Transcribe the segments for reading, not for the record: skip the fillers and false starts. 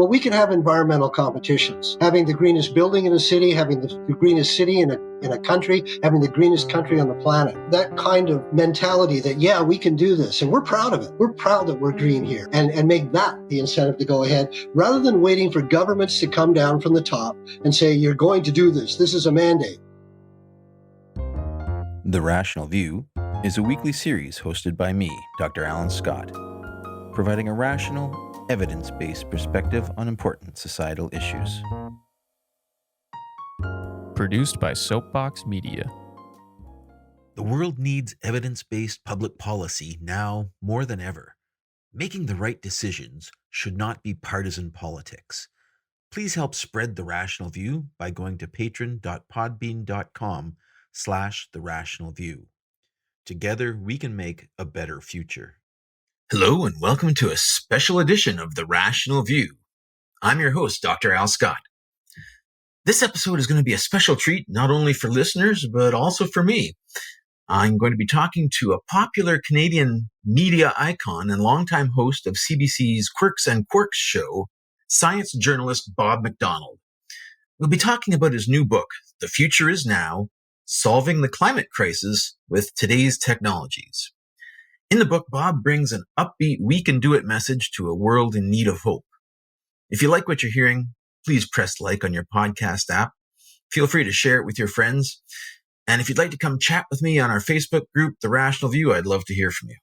Well, we can have environmental competitions, having the greenest building in a city, having the greenest city in a country, having the greenest country on the planet. That kind of mentality that, yeah, we can do this, and we're proud of it. We're proud that we're green here, and make that the incentive to go ahead, rather than waiting for governments to come down from the top and say, you're going to do this. This is a mandate. The Rational View is a weekly series hosted by me, Dr. Alan Scott, providing a rational, evidence-based perspective on important societal issues. Produced by Soapbox Media. The world needs evidence-based public policy now more than ever. Making the right decisions should not be partisan politics. Please help spread The Rational View by going to patron.podbean.com/The Rational View. Together, we can make a better future. Hello, and welcome to a special edition of The Rational View. I'm your host, Dr. Al Scott. This episode is going to be a special treat, not only for listeners, but also for me. I'm going to be talking to a popular Canadian media icon and longtime host of CBC's Quirks and Quarks show, science journalist Bob McDonald. We'll be talking about his new book, The Future is Now, Solving the Climate Crisis with Today's Technologies. In the book, Bob brings an upbeat we can do it message to a world in need of hope. If you like what you're hearing, please press like on your podcast app. Feel free to share it with your friends. And if you'd like to come chat with me on our Facebook group, The Rational View, I'd love to hear from you.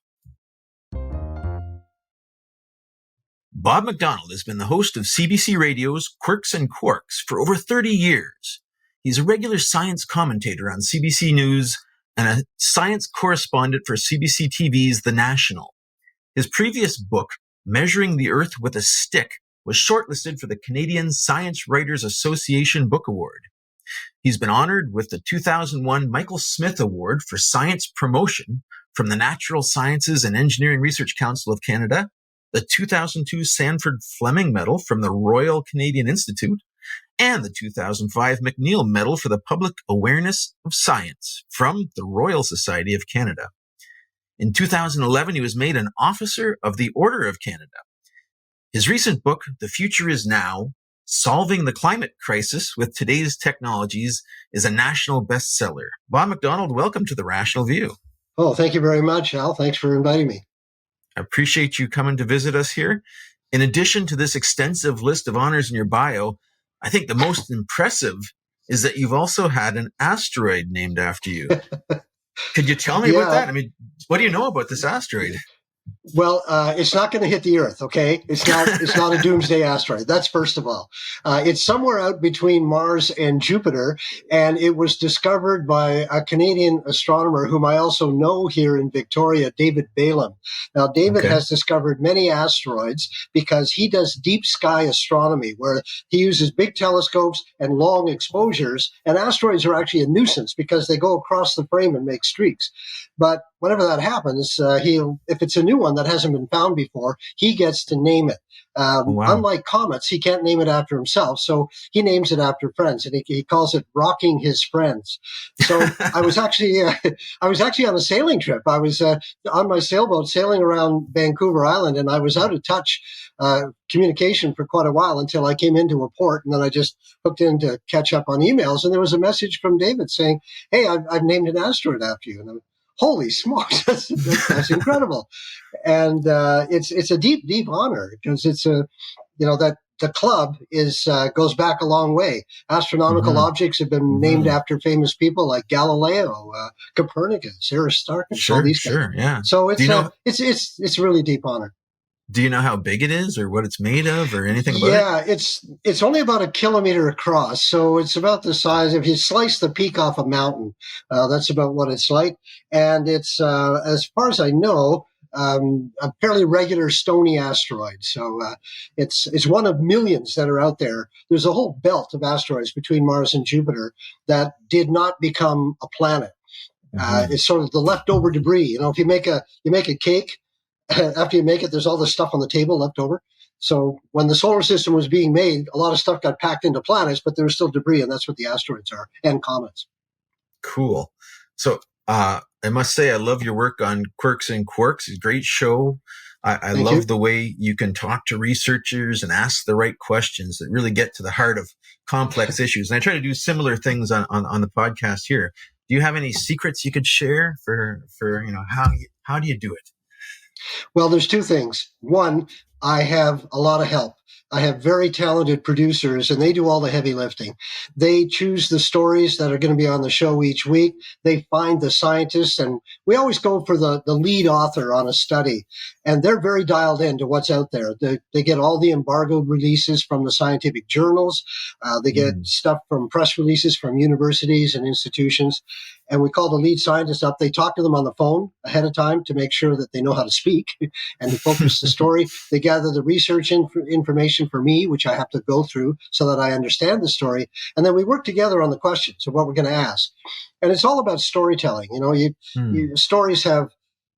Bob McDonald has been the host of CBC Radio's Quirks and Quarks for over 30 years. He's a regular science commentator on CBC News and a science correspondent for CBC TV's The National. His previous book, Measuring the Earth with a Stick, was shortlisted for the Canadian Science Writers Association Book Award. He's been honored with the 2001 Michael Smith Award for Science Promotion from the Natural Sciences and Engineering Research Council of Canada, the 2002 Sandford Fleming Medal from the Royal Canadian Institute, and the 2005 McNeil Medal for the Public Awareness of Science from the Royal Society of Canada. In 2011, he was made an Officer of the Order of Canada. His recent book, The Future is Now, Solving the Climate Crisis with Today's Technologies, is a national bestseller. Bob McDonald, welcome to The Rational View. Oh, thank you very much, Al. Thanks for inviting me. I appreciate you coming to visit us here. In addition to this extensive list of honors in your bio, I think the most impressive is that you've also had an asteroid named after you. Could you tell me about that? I mean, what do you know about this asteroid? Well, it's not going to hit the Earth, okay? It's not a doomsday asteroid. That's first of all. It's somewhere out between Mars and Jupiter, and it was discovered by a Canadian astronomer whom I also know here in Victoria, David Balaam. Now, David has discovered many asteroids because he does deep sky astronomy, where he uses big telescopes and long exposures, and asteroids are actually a nuisance because they go across the frame and make streaks. But whenever that happens, if it's a new one that hasn't been found before, he gets to name it. Unlike comets, he can't name it after himself, so he names it after friends, and he calls it "rocking his friends." So I was actually on a sailing trip. I was on my sailboat sailing around Vancouver Island, and I was out of touch communication for quite a while until I came into a port, and then I just hooked in to catch up on emails, and there was a message from David saying, "Hey, I've named an asteroid after you." And holy smokes, that's incredible. And it's a deep honor because it's that the club goes back a long way. Astronomical objects have been named after famous people like Galileo, Copernicus, Aristarchus, all these guys. Yeah. So it's a really deep honor. Do you know how big it is or what it's made of or anything about it? Yeah, it's only about 1 kilometer across. So it's about the size, if you slice the peak off a mountain, that's about what it's like. And it's, as far as I know, a fairly regular stony asteroid. So it's one of millions that are out there. There's a whole belt of asteroids between Mars and Jupiter that did not become a planet. It's sort of the leftover debris. If you make a cake, after you make it, there's all this stuff on the table left over. So when the solar system was being made, a lot of stuff got packed into planets, but there was still debris, and that's what the asteroids are, and comets. Cool. So I must say I love your work on Quirks and Quarks. It's a great show. I Thank love you. the way you can talk to researchers and ask the right questions that really get to the heart of complex issues. And I try to do similar things on the podcast here. Do you have any secrets you could share for how do you do it? Well, there's two things. One, I have a lot of help. I have very talented producers, and they do all the heavy lifting. They choose the stories that are going to be on the show each week. They find the scientists, and we always go for the lead author on a study. And they're very dialed into what's out there. They get all the embargoed releases from the scientific journals. They get stuff from press releases from universities and institutions. And we call the lead scientist up. They talk to them on the phone ahead of time to make sure that they know how to speak and to focus the story. They gather the research information for me, which I have to go through so that I understand the story. And then we work together on the questions of what we're going to ask. And it's all about storytelling. Stories have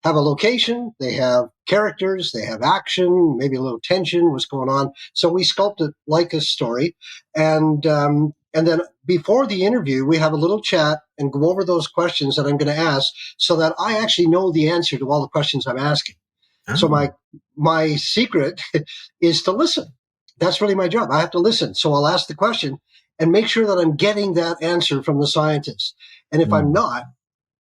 a location, they have characters, they have action, maybe a little tension, what's going on. So we sculpt it like a story. And then before the interview, we have a little chat and go over those questions that I'm going to ask so that I actually know the answer to all the questions I'm asking. Oh. So my secret is to listen. That's really my job. I have to listen. So I'll ask the question and make sure that I'm getting that answer from the scientist. And if I'm not,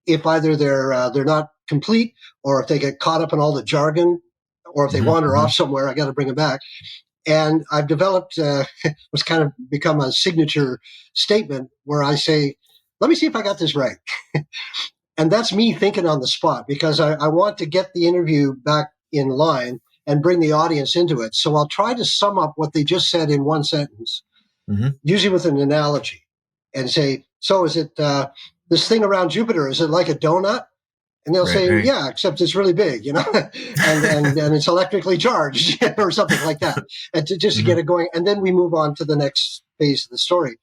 if either they're not complete, or if they get caught up in all the jargon, or if they wander off somewhere, I got to bring them back. And I've developed what's kind of become a signature statement where I say, let me see if I got this right. And that's me thinking on the spot, because I want to get the interview back in line and bring the audience into it. So I'll try to sum up what they just said in one sentence, usually with an analogy, and say, so is it this thing around Jupiter, is it like a donut? And they'll say, yeah, except it's really big, and it's electrically charged or something like that. And to get it going. And then we move on to the next phase of the story.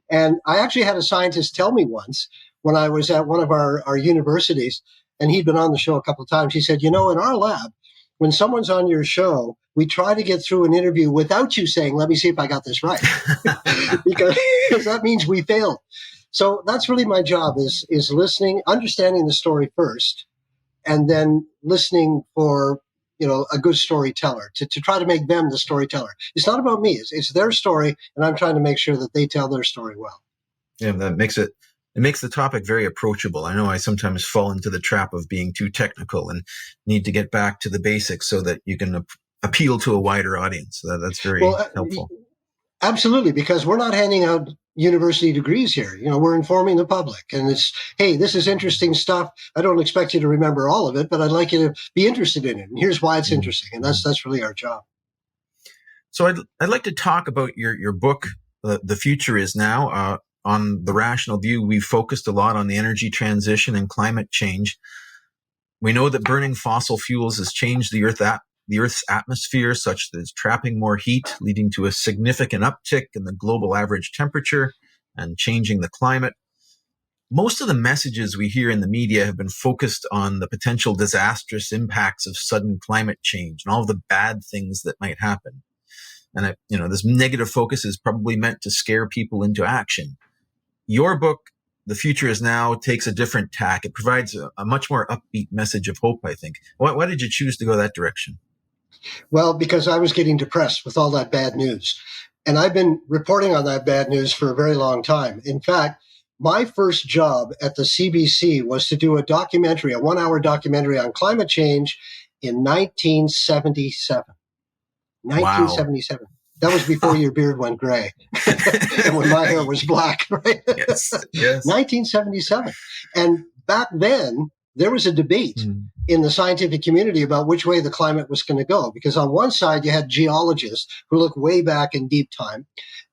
And I actually had a scientist tell me once when I was at one of our universities, and he'd been on the show a couple of times. He said, in our lab, when someone's on your show, we try to get through an interview without you saying, let me see if I got this right, because that means we failed. So that's really my job is listening, understanding the story first, and then listening for, a good storyteller to try to make them the storyteller. It's not about me. It's their story, and I'm trying to make sure that they tell their story well. Yeah, that makes it makes the topic very approachable. I know I sometimes fall into the trap of being too technical and need to get back to the basics so that you can appeal to a wider audience. That's very helpful. Absolutely, because we're not handing out university degrees here. We're informing the public, and it's, hey, this is interesting stuff. I don't expect you to remember all of it, but I'd like you to be interested in it. And here's why it's interesting. And that's really our job. So I'd like to talk about your book, The Future Is Now. On The Rational View, we've focused a lot on the energy transition and climate change. We know that burning fossil fuels has changed the Earth's atmosphere, such that it's trapping more heat, leading to a significant uptick in the global average temperature and changing the climate. Most of the messages we hear in the media have been focused on the potential disastrous impacts of sudden climate change and all the bad things that might happen. And this negative focus is probably meant to scare people into action. Your book, The Future Is Now, takes a different tack. It provides a much more upbeat message of hope, I think. Why did you choose to go that direction? Well, because I was getting depressed with all that bad news. And I've been reporting on that bad news for a very long time. In fact, my first job at the CBC was to do a 1-hour documentary on climate change in 1977. 1977. Wow. That was before your beard went gray and when my hair was black, right? Yes. 1977. And back then, there was a debate in the scientific community about which way the climate was going to go. Because on one side, you had geologists who look way back in deep time.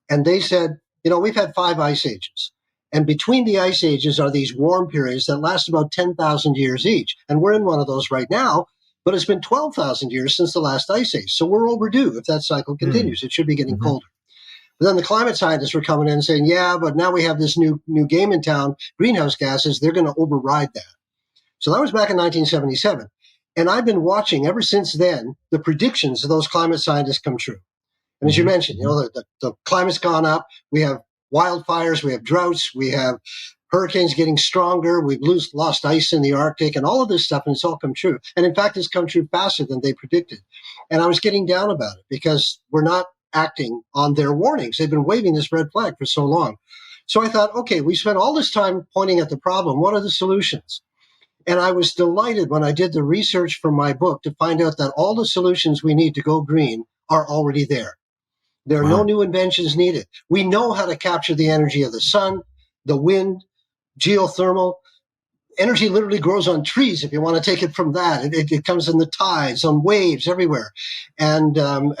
And they said, we've had 5 ice ages. And between the ice ages are these warm periods that last about 10,000 years each. And we're in one of those right now. But it's been 12,000 years since the last ice age. So we're overdue if that cycle continues. It should be getting colder. But then the climate scientists were coming in and saying, yeah, but now we have this new game in town, greenhouse gases. They're going to override that. So that was back in 1977. And I've been watching ever since then the predictions of those climate scientists come true. And as you mentioned, the climate's gone up. We have wildfires, we have droughts, we have hurricanes getting stronger. We've lost ice in the Arctic and all of this stuff, and it's all come true. And in fact, it's come true faster than they predicted. And I was getting down about it because we're not acting on their warnings. They've been waving this red flag for so long. So I thought, okay, we spent all this time pointing at the problem. What are the solutions? And I was delighted when I did the research for my book to find out that all the solutions we need to go green are already there. There are no new inventions needed. We know how to capture the energy of the sun, the wind, geothermal. Energy literally grows on trees if you want to take it from that. It comes in the tides, on waves, everywhere. And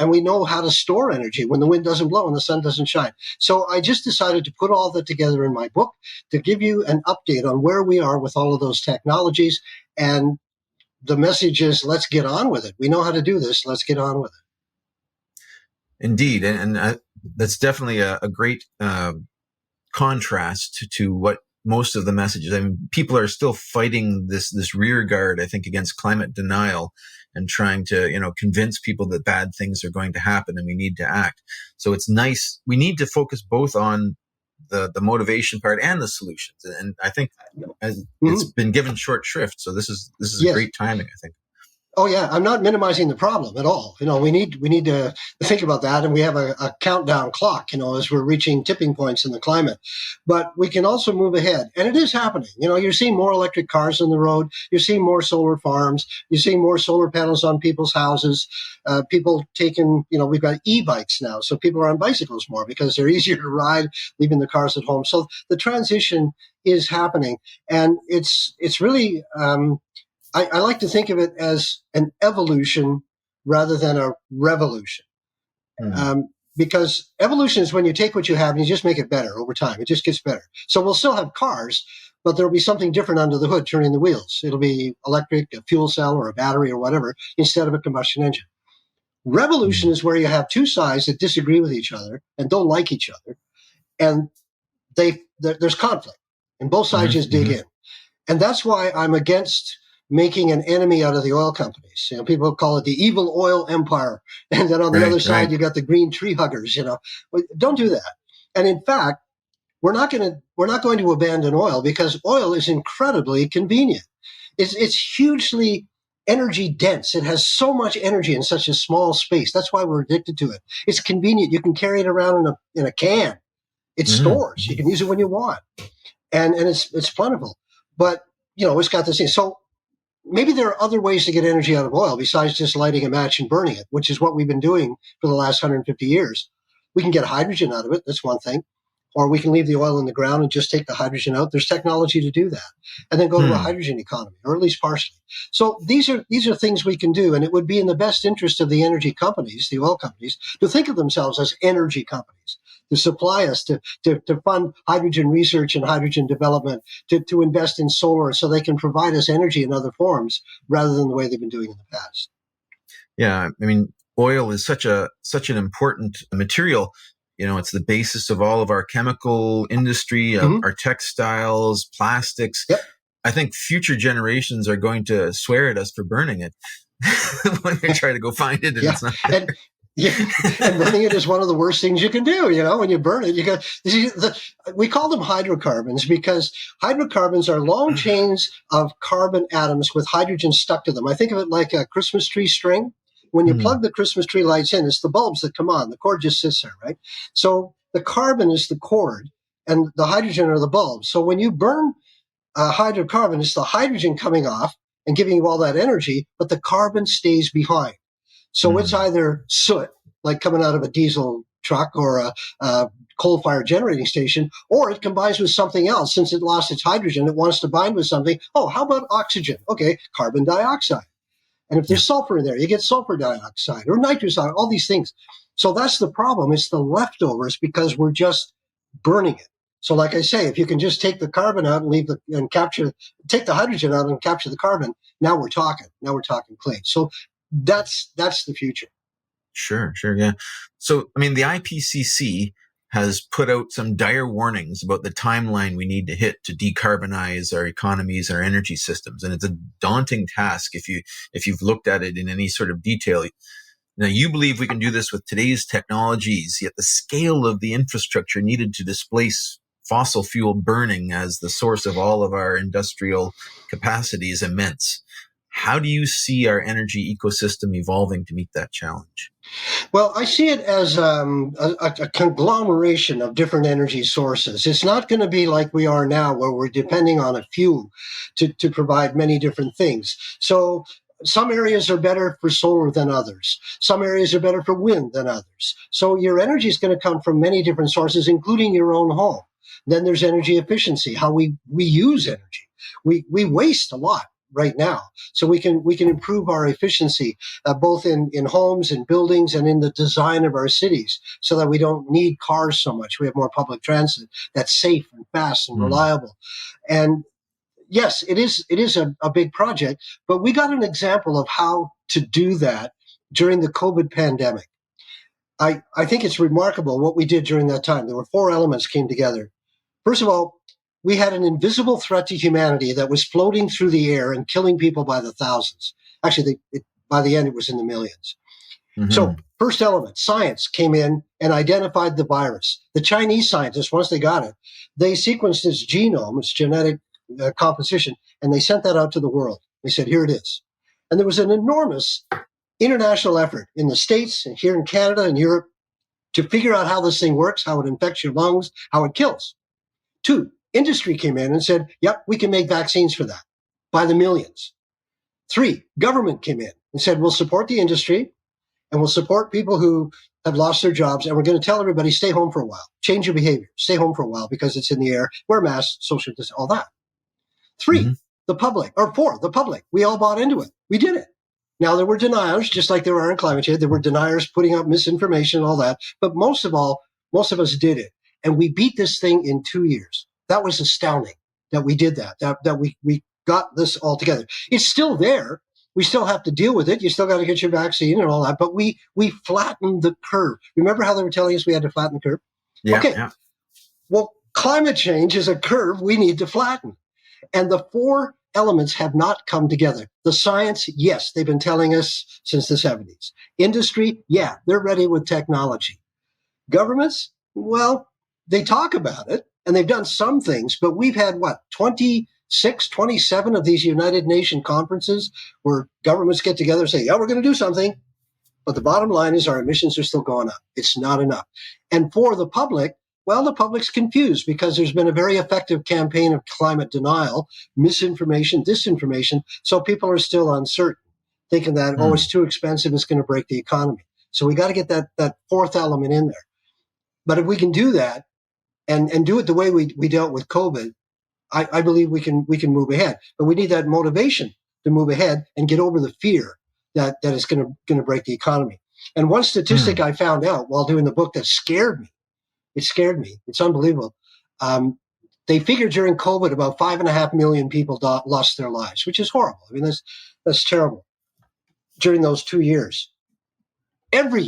we know how to store energy when the wind doesn't blow and the sun doesn't shine. So I just decided to put all that together in my book to give you an update on where we are with all of those technologies. And the message is, let's get on with it. We know how to do this. Let's get on with it. Indeed. And that's definitely a great contrast to what most of the messages. I mean, people are still fighting this rear guard, I think, against climate denial and trying to, convince people that bad things are going to happen and we need to act. So it's nice. We need to focus both on the motivation part and the solutions. And I think it's been given short shrift. So this is Yes. great timing, I think. Oh yeah, I'm not minimizing the problem at all. We need to think about that, and we have a countdown clock, as we're reaching tipping points in the climate. But we can also move ahead, and it is happening. You're seeing more electric cars on the road. You're seeing more solar farms. You're seeing more solar panels on people's houses. People taking, we've got e-bikes now, so people are on bicycles more because they're easier to ride, leaving the cars at home. So the transition is happening, and it's really. I like to think of it as an evolution rather than a revolution. Because evolution is when you take what you have and you just make it better over time. It just gets better. So we'll still have cars, but there'll be something different under the hood turning the wheels. It'll be electric, a fuel cell, or a battery or whatever, instead of a combustion engine. Revolution is where you have two sides that disagree with each other and don't like each other, and there's conflict, and both sides just dig in. And that's why I'm against making an enemy out of the oil companies. People call it the evil oil empire. And then on the other side, you got the green tree huggers, Don't do that. And in fact, we're not going to abandon oil because oil is incredibly convenient. It's hugely energy dense. It has so much energy in such a small space. That's why we're addicted to it. It's convenient. You can carry it around in a can. It stores. You can use it when you want. And it's plentiful. But, it's got this thing. So maybe there are other ways to get energy out of oil besides just lighting a match and burning it, which is what we've been doing for the last 150 years. We can get hydrogen out of it. That's one thing. Or we can leave the oil in the ground and just take the hydrogen out. There's technology to do that. And then go to a hydrogen economy, or at least partially. So these are things we can do. And it would be in the best interest of the energy companies, the oil companies, to think of themselves as energy companies, to supply us, to fund hydrogen research and hydrogen development, to invest in solar so they can provide us energy in other forms rather than the way they've been doing in the past. Yeah, I mean, oil is such an important material. It's the basis of all of our chemical industry, of our textiles, plastics. Yep. I think future generations are going to swear at us for burning it when they try to go find it. And it's not there. And burning it is one of the worst things you can do. When you burn it, we call them hydrocarbons because hydrocarbons are long chains of carbon atoms with hydrogen stuck to them. I think of it like a Christmas tree string. When you plug the Christmas tree lights in, it's the bulbs that come on. The cord just sits there, right? So the carbon is the cord and the hydrogen are the bulbs. So when you burn a hydrocarbon, it's the hydrogen coming off and giving you all that energy, but the carbon stays behind. So it's either soot, like coming out of a diesel truck or a coal-fired generating station, or it combines with something else. Since it lost its hydrogen, it wants to bind with something. Oh, how about oxygen? Okay, carbon dioxide. And if there's sulfur in there, you get sulfur dioxide or nitrous oxide, all these things. So that's the problem. It's the leftovers because we're just burning it. So like I say, if you can just take the carbon out and take the hydrogen out and capture the carbon, now we're talking clean. So that's the future. Sure, yeah. So, I mean, the IPCC has put out some dire warnings about the timeline we need to hit to decarbonize our economies, our energy systems. And it's a daunting task if you've looked at it in any sort of detail. Now, you believe we can do this with today's technologies, yet the scale of the infrastructure needed to displace fossil fuel burning as the source of all of our industrial capacity is immense. How do you see our energy ecosystem evolving to meet that challenge? Well, I see it as a conglomeration of different energy sources. It's not going to be like we are now, where we're depending on a few to provide many different things. So some areas are better for solar than others. Some areas are better for wind than others. So your energy is going to come from many different sources, including your own home. Then there's energy efficiency, how we use energy. We waste a lot right now. So we can improve our efficiency, both in homes and buildings and in the design of our cities, so that we don't need cars so much. We have more public transit that's safe and fast and reliable. And yes, it is a big project, but we got an example of how to do that during the COVID pandemic. I think it's remarkable what we did during that time. There were 4 elements came together. First of all, we had an invisible threat to humanity that was floating through the air and killing people by the thousands. Actually, by the end, it was in the millions. Mm-hmm. So first element, science came in and identified the virus. The Chinese scientists, once they got it, they sequenced its genome, its genetic composition, and they sent that out to the world. They said, here it is. And there was an enormous international effort in the States and here in Canada and Europe to figure out how this thing works, how it infects your lungs, how it kills. 2, industry came in and said, yep, we can make vaccines for that by the millions. 3, government came in and said, we'll support the industry and we'll support people who have lost their jobs. And we're going to tell everybody, stay home for a while, change your behavior, stay home for a while because it's in the air, wear masks, social distance, all that. 3, the public, or 4, the public. We all bought into it. We did it. Now, there were deniers, just like there are in climate change. There were deniers putting out misinformation, all that. But most of us did it. And we beat this thing in 2 years. That was astounding that we did that we got this all together. It's still there. We still have to deal with it. You still got to get your vaccine and all that. But we flattened the curve. Remember how they were telling us we had to flatten the curve? Yeah, okay. Yeah. Well, climate change is a curve we need to flatten. And the 4 elements have not come together. The science, yes, they've been telling us since the 70s. Industry, yeah, they're ready with technology. Governments, well, they talk about it and they've done some things, but we've had 26, 27 of these United Nations conferences where governments get together and say, yeah, we're going to do something. But the bottom line is our emissions are still going up. It's not enough. And for the public, well, the public's confused because there's been a very effective campaign of climate denial, misinformation, disinformation. So people are still uncertain, thinking that, oh, it's too expensive, it's going to break the economy. So we got to get that 4th element in there. But if we can do that and do it the way we dealt with COVID, I believe we can move ahead. But we need that motivation to move ahead and get over the fear that is going to break the economy. And one statistic I found out while doing the book that scared me. It scared me. It's unbelievable. They figured during COVID about 5.5 million people lost their lives, which is horrible. I mean, that's terrible. During those 2 years, every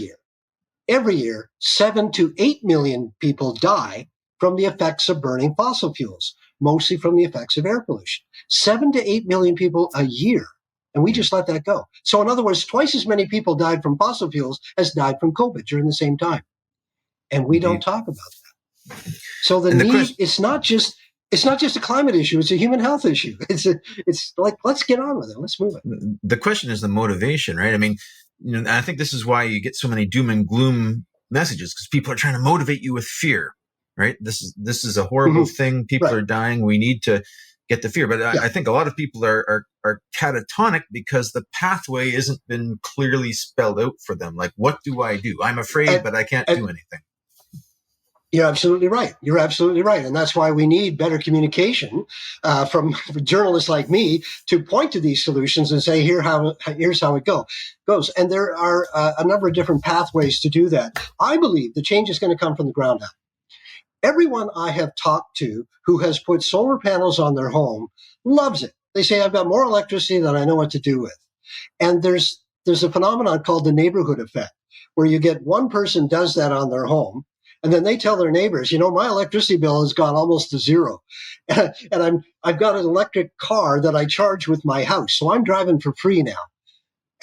year, 7 to 8 million people die from the effects of burning fossil fuels, mostly from the effects of air pollution. 7 to 8 million people a year. And we just let that go. So in other words, twice as many people died from fossil fuels as died from COVID during the same time. And we don't talk about that. So the need, it's not just a climate issue. It's a human health issue. It's like, let's get on with it. Let's move it. The question is the motivation, right? I mean, I think this is why you get so many doom and gloom messages, because people are trying to motivate you with fear, right? This is a horrible thing. People are dying. We need to get the fear. But I think a lot of people are catatonic because the pathway isn't been clearly spelled out for them. Like, what do I do? I'm afraid, but I can't do anything. You're absolutely right. And that's why we need better communication from journalists like me to point to these solutions and say, here's how it goes. And there are a number of different pathways to do that. I believe the change is going to come from the ground up. Everyone I have talked to who has put solar panels on their home loves it. They say, I've got more electricity than I know what to do with. And there's a phenomenon called the neighborhood effect, where you get one person does that on their home, and then they tell their neighbors, my electricity bill has gone almost to zero. And I've got an electric car that I charge with my house. So I'm driving for free now.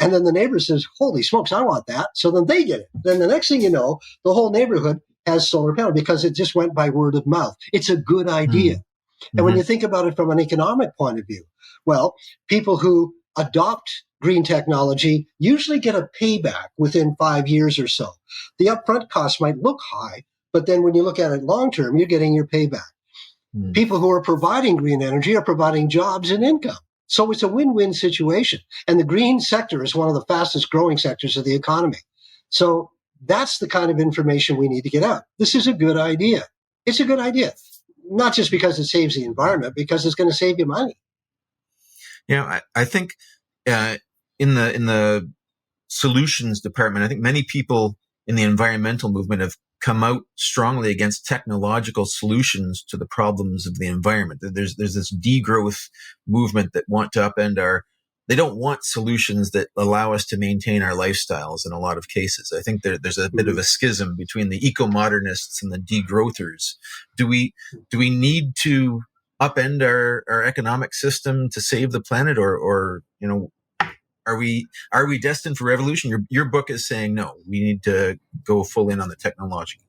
And then the neighbor says, holy smokes, I want that. So then they get it. Then the next thing you know, the whole neighborhood has solar panel because it just went by word of mouth. It's a good idea. Mm-hmm. And when you think about it from an economic point of view, well, people who adopt green technology usually get a payback within 5 years or so. The upfront cost might look high, but then when you look at it long term, you're getting your payback. People who are providing green energy are providing jobs and income. So it's a win-win situation. And the green sector is one of the fastest growing sectors of the economy. So that's the kind of information we need to get out. This is a good idea. It's a good idea. Not just because it saves the environment, because it's going to save you money. I think in the solutions department, I think many people in the environmental movement have come out strongly against technological solutions to the problems of the environment. There's this degrowth movement that want to upend they don't want solutions that allow us to maintain our lifestyles in a lot of cases. I think there's a bit of a schism between the eco-modernists and the degrowthers. Do we need to upend our economic system to save the planet, or are we destined for revolution? Your book is saying no, we need to go full in on the technology.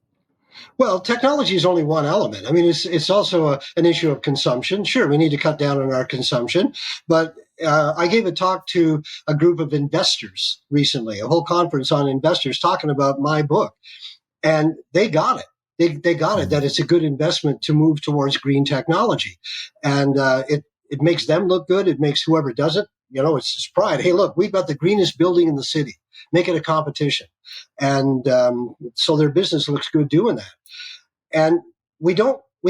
Well, technology is only one element. I mean, it's also an issue of consumption. Sure, we need to cut down on our consumption, but I gave a talk to a group of investors recently, a whole conference on investors talking about my book, and they got it. They got it that it's a good investment to move towards green technology, and it makes them look good. It makes whoever does it, it's just pride. Hey, look, we've got the greenest building in the city. Make it a competition, and so their business looks good doing that. And we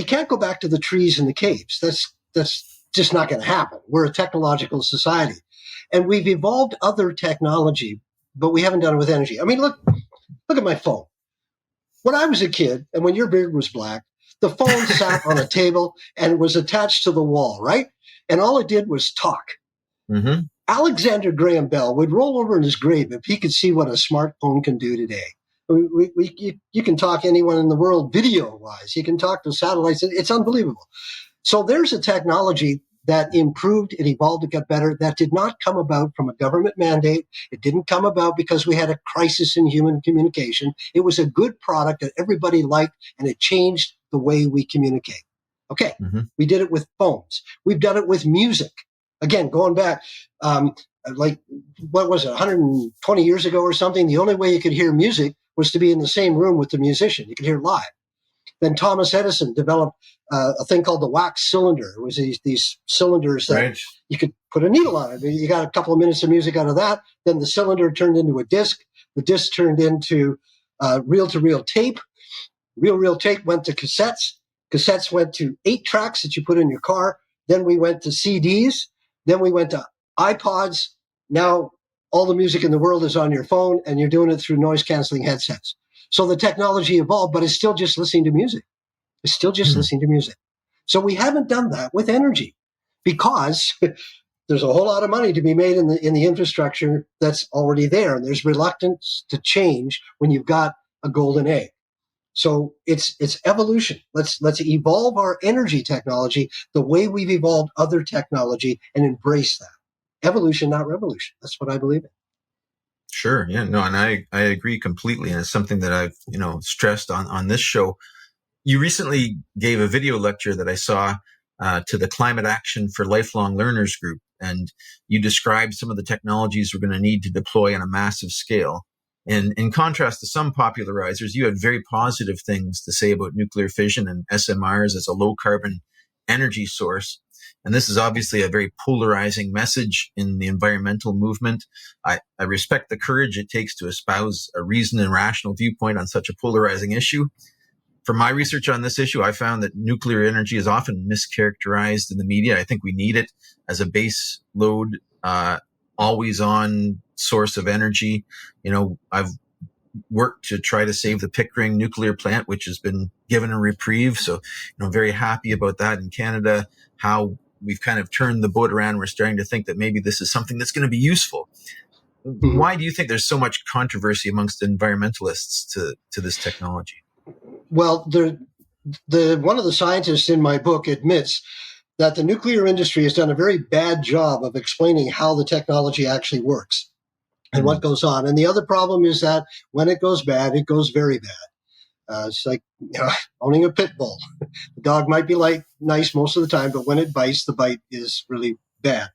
can't go back to the trees and the caves. That's just not going to happen. We're a technological society, and we've evolved other technology, but we haven't done it with energy. I mean, look at my phone. When I was a kid, and when your beard was black, the phone sat on a table and was attached to the wall, right? And all it did was talk. Mm-hmm. Alexander Graham Bell would roll over in his grave if he could see what a smartphone can do today. You can talk to anyone in the world video-wise. You can talk to satellites. It's unbelievable. So there's a technology that improved, it evolved, it got better. That did not come about from a government mandate. It didn't come about because we had a crisis in human communication. It was a good product that everybody liked, and it changed the way we communicate. Okay, We did it with phones. We've done it with music. Again, going back, what was it, 120 years ago or something, the only way you could hear music was to be in the same room with the musician. You could hear live. Then Thomas Edison developed a thing called the wax cylinder. It was these cylinders that you could put a needle on it. You got a couple of minutes of music out of that. Then the cylinder turned into a disc. The disc turned into reel-to-reel tape. Reel tape went to cassettes. Cassettes went to 8 tracks that you put in your car. Then we went to CDs. Then we went to iPods. Now all the music in the world is on your phone, and you're doing it through noise-canceling headsets. So the technology evolved, but it's still just listening to music. It's still just listening to music. So we haven't done that with energy because there's a whole lot of money to be made in the infrastructure that's already there, and there's reluctance to change when you've got a golden egg. So it's evolution. Let's evolve our energy technology the way we've evolved other technology and embrace that. Evolution, not revolution. That's what I believe in. Sure. Yeah. No, and I agree completely. And it's something that I've, stressed on this show. You recently gave a video lecture that I saw to the Climate Action for Lifelong Learners group. And you described some of the technologies we're going to need to deploy on a massive scale. And in contrast to some popularizers, you had very positive things to say about nuclear fission and SMRs as a low carbon energy source. And this is obviously a very polarizing message in the environmental movement. I respect the courage it takes to espouse a reasoned and rational viewpoint on such a polarizing issue. From my research on this issue, I found that nuclear energy is often mischaracterized in the media. I think we need it as a base load, always on source of energy. I've worked to try to save the Pickering nuclear plant, which has been given a reprieve. So, very happy about that in Canada, how we've kind of turned the boat around. We're starting to think that maybe this is something that's going to be useful. Mm-hmm. Why do you think there's so much controversy amongst environmentalists to this technology? Well, one of the scientists in my book admits that the nuclear industry has done a very bad job of explaining how the technology actually works and what goes on. And the other problem is that when it goes bad, it goes very bad. It's like owning a pit bull. The dog might be nice most of the time, but when it bites, the bite is really bad.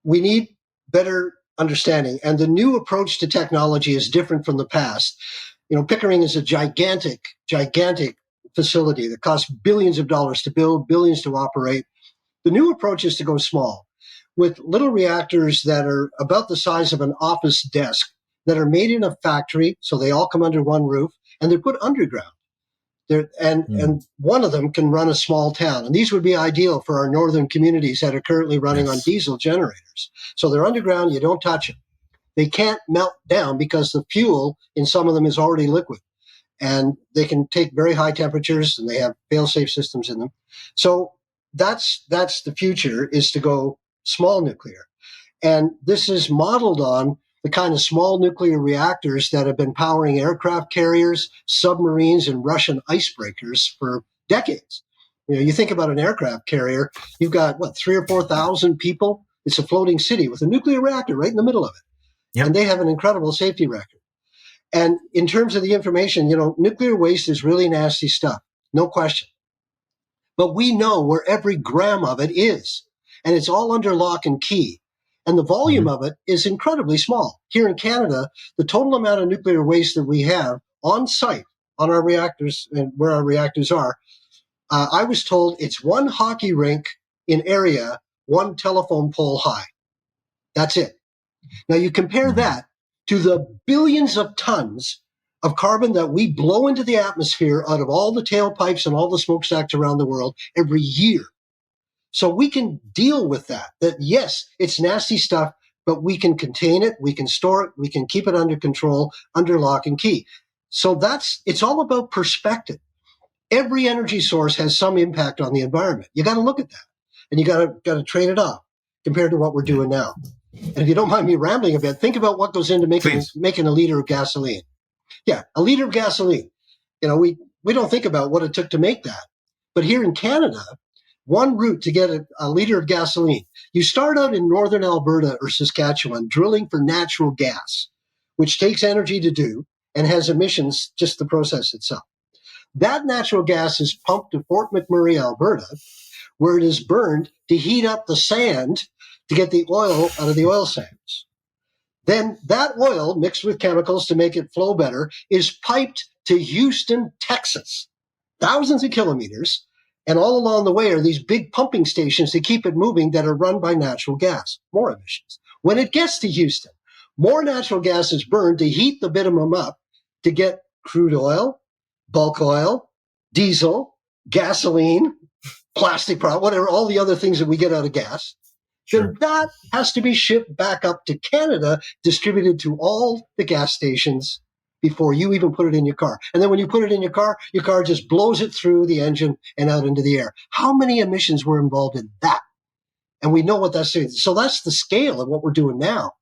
We need better understanding, and the new approach to technology is different from the past. Pickering is a gigantic facility that costs billions of dollars to build, billions to operate. The new approach is to go small with little reactors that are about the size of an office desk, that are made in a factory, so they all come under one roof, and they're put underground. And one of them can run a small town. And these would be ideal for our northern communities that are currently running on diesel generators. So they're underground, you don't touch them. They can't melt down because the fuel in some of them is already liquid. And they can take very high temperatures, and they have fail-safe systems in them. So that's the future, is to go small nuclear. And this is modeled on the kind of small nuclear reactors that have been powering aircraft carriers, submarines, and Russian icebreakers for decades. You think about an aircraft carrier, you've got, 3,000 or 4,000 people? It's a floating city with a nuclear reactor right in the middle of it. Yep. And they have an incredible safety record. And in terms of the information, nuclear waste is really nasty stuff, no question. But we know where every gram of it is, and it's all under lock and key. And the volume of it is incredibly small. Here in Canada, the total amount of nuclear waste that we have on site, on our reactors and where our reactors are, I was told it's one hockey rink in area, one telephone pole high. That's it. Now you compare that to the billions of tons of carbon that we blow into the atmosphere out of all the tailpipes and all the smokestacks around the world every year. So we can deal with that yes, it's nasty stuff, but we can contain it, we can store it, we can keep it under control, under lock and key. So it's all about perspective. Every energy source has some impact on the environment. You got to look at that, and you got to trade it off compared to what we're doing now. And if you don't mind me rambling a bit, think about what goes into making a liter of gasoline. Yeah, a liter of gasoline. We don't think about what it took to make that. But here in Canada, one route to get a liter of gasoline, you start out in northern Alberta or Saskatchewan drilling for natural gas, which takes energy to do and has emissions, just the process itself. That natural gas is pumped to Fort McMurray, Alberta, where it is burned to heat up the sand to get the oil out of the oil sands. Then that oil, mixed with chemicals to make it flow better, is piped to Houston, Texas, thousands of kilometers. And all along the way are these big pumping stations to keep it moving that are run by natural gas. More emissions. When it gets to Houston, more natural gas is burned to heat the bitumen up to get crude oil, bulk oil, diesel, gasoline, plastic product, whatever, all the other things that we get out of gas. Sure. Then that has to be shipped back up to Canada, distributed to all the gas stations before you even put it in your car. And then when you put it in your car just blows it through the engine and out into the air. How many emissions were involved in that? And we know what that's doing. So that's the scale of what we're doing now.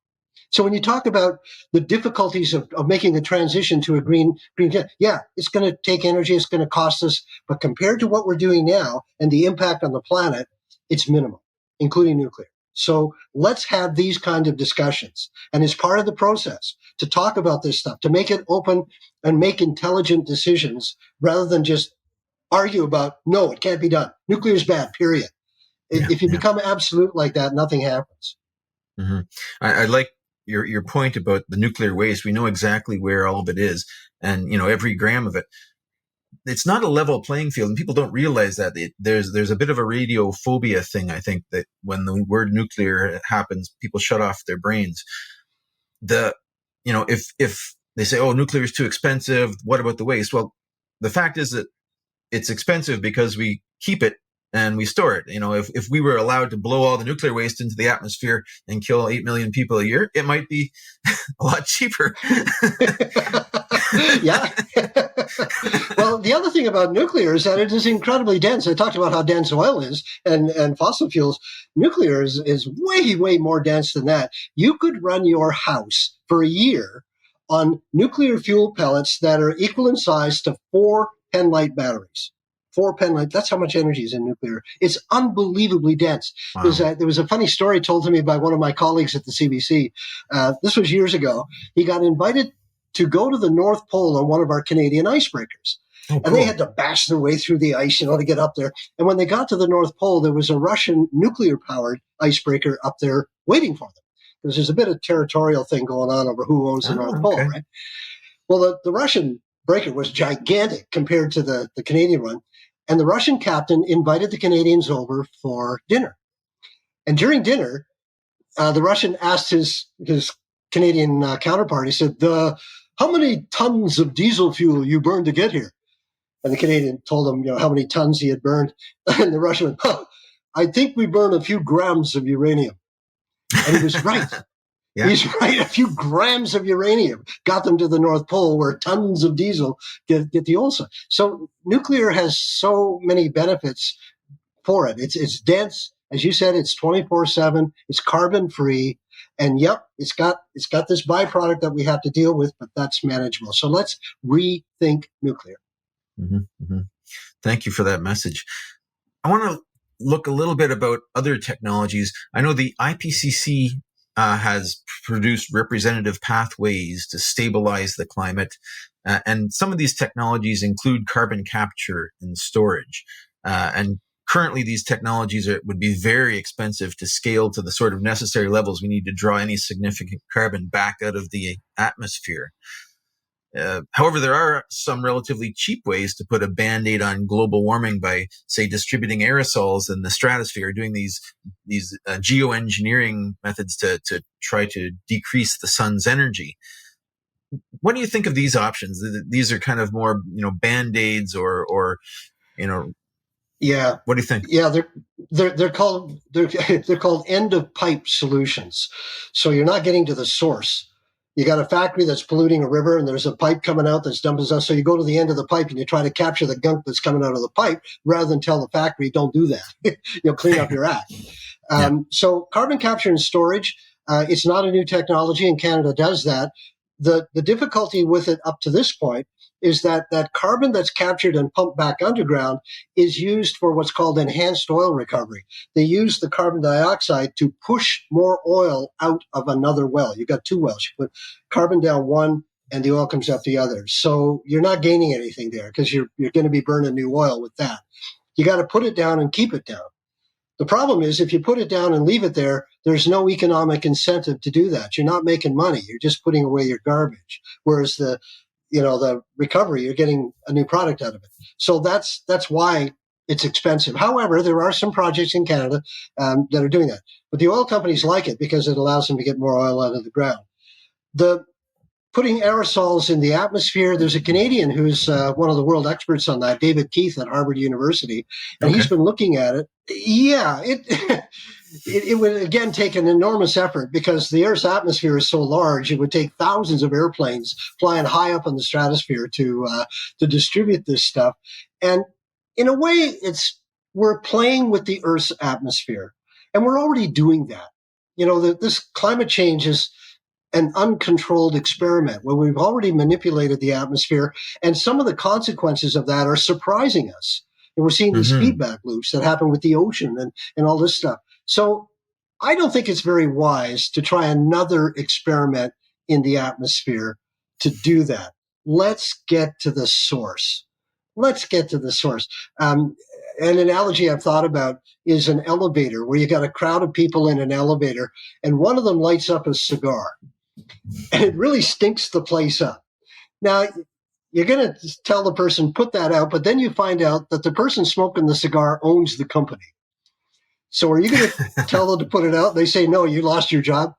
So when you talk about the difficulties of making a transition to a green, it's going to take energy, it's going to cost us. But compared to what we're doing now and the impact on the planet, it's minimal, including nuclear. So let's have these kinds of discussions. And it's part of the process to talk about this stuff, to make it open and make intelligent decisions rather than just argue about, no, it can't be done. Nuclear is bad, period. If you become absolute like that, nothing happens. Mm-hmm. I like your point about the nuclear waste. We know exactly where all of it is, and every gram of it. It's not a level playing field, and people don't realize that. There's a bit of a radiophobia thing. I think that when the word nuclear happens, people shut off their brains. If they say, "Oh, nuclear is too expensive," what about the waste? Well, the fact is that it's expensive because we keep it and we store it. If we were allowed to blow all the nuclear waste into the atmosphere and kill 8 million people a year, it might be a lot cheaper. Yeah. Well, the other thing about nuclear is that it is incredibly dense. I talked about how dense oil is and fossil fuels. Nuclear is way, way more dense than that. You could run your house for a year on nuclear fuel pellets that are equal in size to 4 penlight batteries. 4 penlight, that's how much energy is in nuclear. It's unbelievably dense. Wow. There was a funny story told to me by one of my colleagues at the CBC. This was years ago. He got invited to go to the North Pole on one of our Canadian icebreakers. Oh, and cool. they had to bash their way through the ice, to get up there. And when they got to the North Pole, there was a Russian nuclear-powered icebreaker up there waiting for them. Because there's a bit of territorial thing going on over who owns the North Pole, right? Well, the Russian breaker was gigantic compared to the Canadian one. And the Russian captain invited the Canadians over for dinner. And during dinner, the Russian asked his Canadian counterpart, he said, how many tons of diesel fuel you burned to get here? And the Canadian told him, how many tons he had burned. And the Russian went, I think we burned a few grams of uranium. And he was right. Yeah. He's right. A few grams of uranium got them to the North Pole, where tons of diesel get the oil. So nuclear has so many benefits for it. It's dense. As you said, it's 24/7. It's carbon free. And yep, it's got this byproduct that we have to deal with, but that's manageable. So let's rethink nuclear. Mm-hmm, mm-hmm. Thank you for that message. I want to look a little bit about other technologies. I know the IPCC has produced representative pathways to stabilize the climate. And some of these technologies include carbon capture and storage. And currently, these technologies would be very expensive to scale to the sort of necessary levels we need to draw any significant carbon back out of the atmosphere. However, there are some relatively cheap ways to put a Band-Aid on global warming by, say, distributing aerosols in the stratosphere, doing these geoengineering methods to try to decrease the sun's energy. What do you think of these options? These are kind of more, Band-Aids or Yeah. What do you think? Yeah, they're called end of pipe solutions. So you're not getting to the source. You got a factory that's polluting a river, and there's a pipe coming out that's dumping stuff. So you go to the end of the pipe and you try to capture the gunk that's coming out of the pipe, rather than tell the factory, "Don't do that." Clean up your act. So carbon capture and storage, it's not a new technology, and Canada does that. The difficulty with it up to this point is that carbon that's captured and pumped back underground is used for what's called enhanced oil recovery. They use the carbon dioxide to push more oil out of another well. You've got two wells. You put carbon down one and the oil comes up the other. So you're not gaining anything there, because you're going to be burning new oil with that. You got to put it down and keep it down. The problem is, if you put it down and leave it there, there's no economic incentive to do that. You're not making money. You're just putting away your garbage. Whereas the recovery, you're getting a new product out of it. So that's why it's expensive. However, there are some projects in Canada that are doing that. But the oil companies like it because it allows them to get more oil out of the ground. Putting aerosols in the atmosphere, there's a Canadian who's one of the world experts on that, David Keith at Harvard University, and he's been looking at it. Yeah, it would, again, take an enormous effort, because the Earth's atmosphere is so large. It would take thousands of airplanes flying high up in the stratosphere to distribute this stuff. And in a way, we're playing with the Earth's atmosphere, and we're already doing that. This climate change is an uncontrolled experiment where we've already manipulated the atmosphere, and some of the consequences of that are surprising us. And we're seeing these feedback loops that happen with the ocean and all this stuff. So I don't think it's very wise to try another experiment in the atmosphere to do that. Let's get to the source. An analogy I've thought about is an elevator, where you got a crowd of people in an elevator, and one of them lights up a cigar, and it really stinks the place up. Now, you're going to tell the person, put that out, but then you find out that the person smoking the cigar owns the company. So are you going to tell them to put it out? They say, no, you lost your job.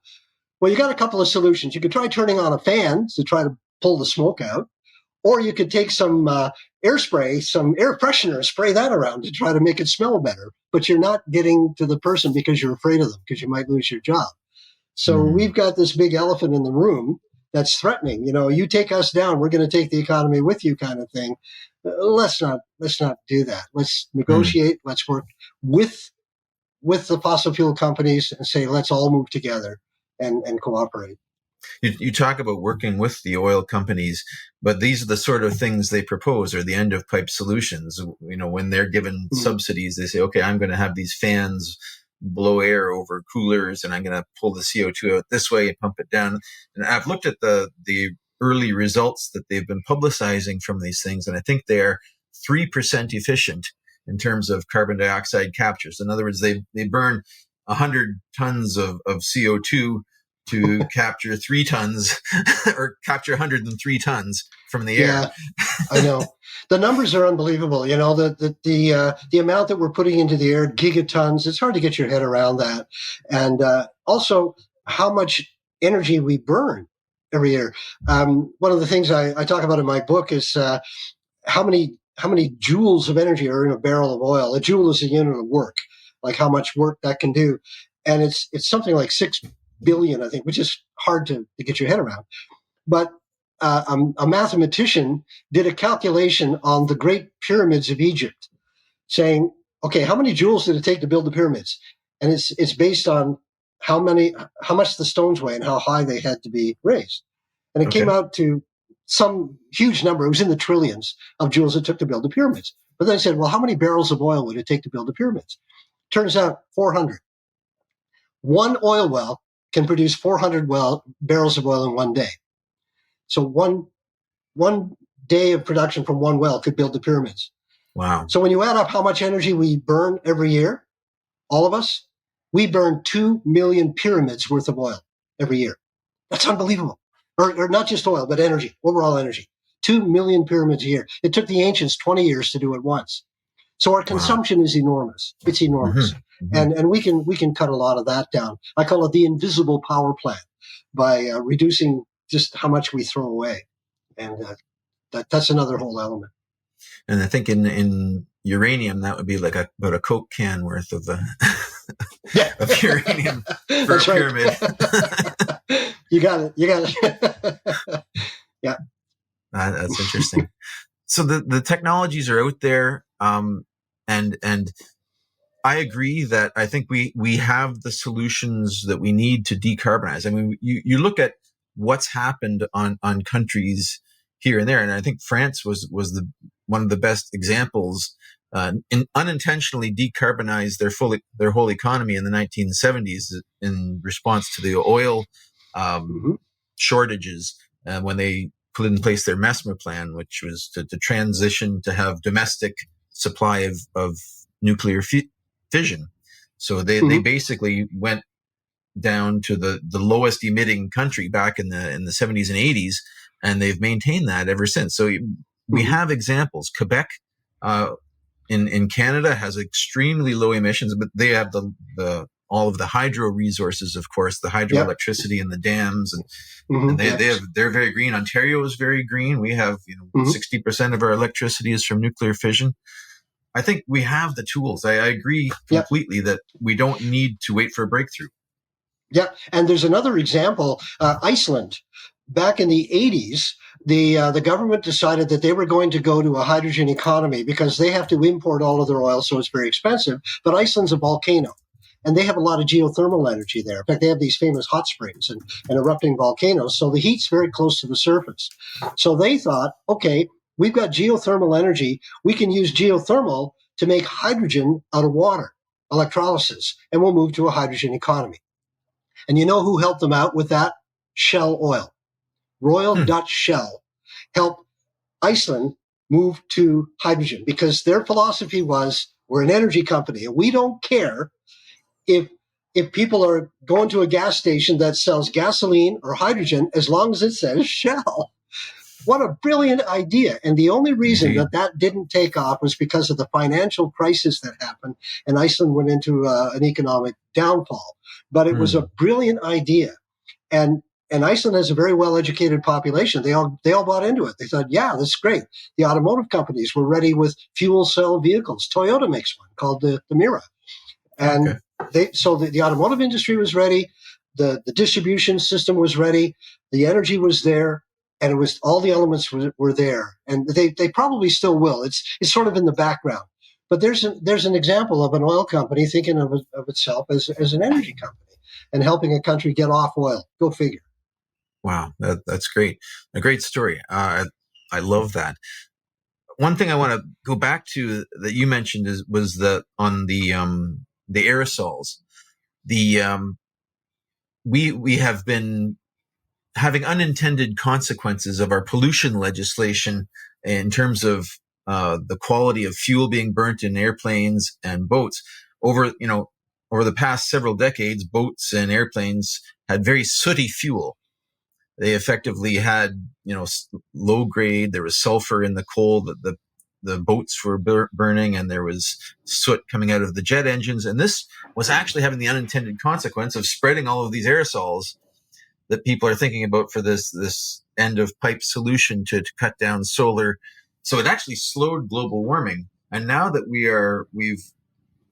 Well, you got a couple of solutions. You could try turning on a fan to try to pull the smoke out, or you could take some air spray, some air freshener, spray that around to try to make it smell better. But you're not getting to the person because you're afraid of them, because you might lose your job. So we've got this big elephant in the room that's threatening. You take us down, we're going to take the economy with you, kind of thing. Let's not do that. Let's negotiate. Let's work with the fossil fuel companies and say, let's all move together and cooperate. You talk about working with the oil companies, but these are the sort of things they propose, are the end of pipe solutions. When they're given subsidies, they say, okay, I'm going to have these fans blow air over coolers, and I'm going to pull the CO2 out this way and pump it down. And I've looked at the early results that they've been publicizing from these things, and I think they're 3% efficient in terms of carbon dioxide captures. In other words, they burn 100 tons of CO2 to capture 3 tons or capture 103 tons from the air. Yeah, I know. The numbers are unbelievable. You know, the amount that we're putting into the air, gigatons, it's hard to get your head around that. And also how much energy we burn every year. One of the things I talk about in my book is how many joules of energy are in a barrel of oil. A joule is a unit of work, like how much work that can do. And it's something like 6 billion, I think, which is hard to get your head around. But a mathematician did a calculation on the Great Pyramids of Egypt, saying, okay, how many joules did it take to build the pyramids? And it's based on how much the stones weigh and how high they had to be raised. And it came out to some huge number. It was in the trillions of joules it took to build the pyramids. But then I said, well, how many barrels of oil would it take to build the pyramids? Turns out 400. One oil well can produce 400 barrels of oil in one day. So one day of production from one well could build the pyramids. Wow. So when you add up how much energy we burn every year, all of us, we burn 2 million pyramids worth of oil every year. That's unbelievable. Or not just oil, but energy, overall energy. 2 million pyramids a year. It took the ancients 20 years to do it once. So our consumption is enormous. It's enormous. Mm-hmm. And we can cut a lot of that down. I call it the invisible power plant by reducing just how much we throw away. And that's another whole element. And I think in uranium, that would be like about a Coke can worth of of uranium for a pyramid. You got it. Yeah. That's interesting. So the technologies are out there. And I agree that I think we have the solutions that we need to decarbonize. I mean, you look at what's happened on countries here and there, and I think France was one of the best examples. Unintentionally decarbonized their whole economy in the 1970s in response to the oil shortages, when they put in place their MESMER plan, which was to transition to have domestic supply of nuclear fission. So they basically went down to the lowest emitting country back in the 70s and 80s, and they've maintained that ever since. So we have examples. Quebec in Canada has extremely low emissions, but they have the all of the hydro resources, of course, the hydroelectricity and the dams, and they're very green. Ontario is very green. We have 60% of our electricity is from nuclear fission. I think we have the tools. I agree completely that we don't need to wait for a breakthrough. Yeah, and there's another example. Iceland, back in the 80s, the government decided that they were going to go to a hydrogen economy because they have to import all of their oil, so it's very expensive. But Iceland's a volcano, and they have a lot of geothermal energy there. In fact, they have these famous hot springs and erupting volcanoes, so the heat's very close to the surface. So they thought, okay, we've got geothermal energy. We can use geothermal to make hydrogen out of water, electrolysis, and we'll move to a hydrogen economy. And you know who helped them out with that? Shell Oil. Royal Dutch Shell helped Iceland move to hydrogen because their philosophy was, we're an energy company and we don't care if people are going to a gas station that sells gasoline or hydrogen as long as it says Shell. What a brilliant idea. And the only reason that didn't take off was because of the financial crisis that happened, and Iceland went into an economic downfall. But it was a brilliant idea. And Iceland has a very well-educated population. They all bought into it. They thought, yeah, that's great. The automotive companies were ready with fuel cell vehicles. Toyota makes one called the Mira. And so the automotive industry was ready. The distribution system was ready. The energy was there. And it was all the elements were there, and they probably still will. It's sort of in the background, but there's an example of an oil company thinking of itself as an energy company and helping a country get off oil. Go figure. Wow, that's great. A great story. I love that. One thing I want to go back to that you mentioned was the aerosols. We have been having unintended consequences of our pollution legislation in terms of the quality of fuel being burnt in airplanes and boats. Over the past several decades, boats and airplanes had very sooty fuel. They effectively had, low grade. There was sulfur in the coal that the boats were burning, and there was soot coming out of the jet engines. And this was actually having the unintended consequence of spreading all of these aerosols that people are thinking about for this end of pipe solution to cut down solar. So it actually slowed global warming. And now that we've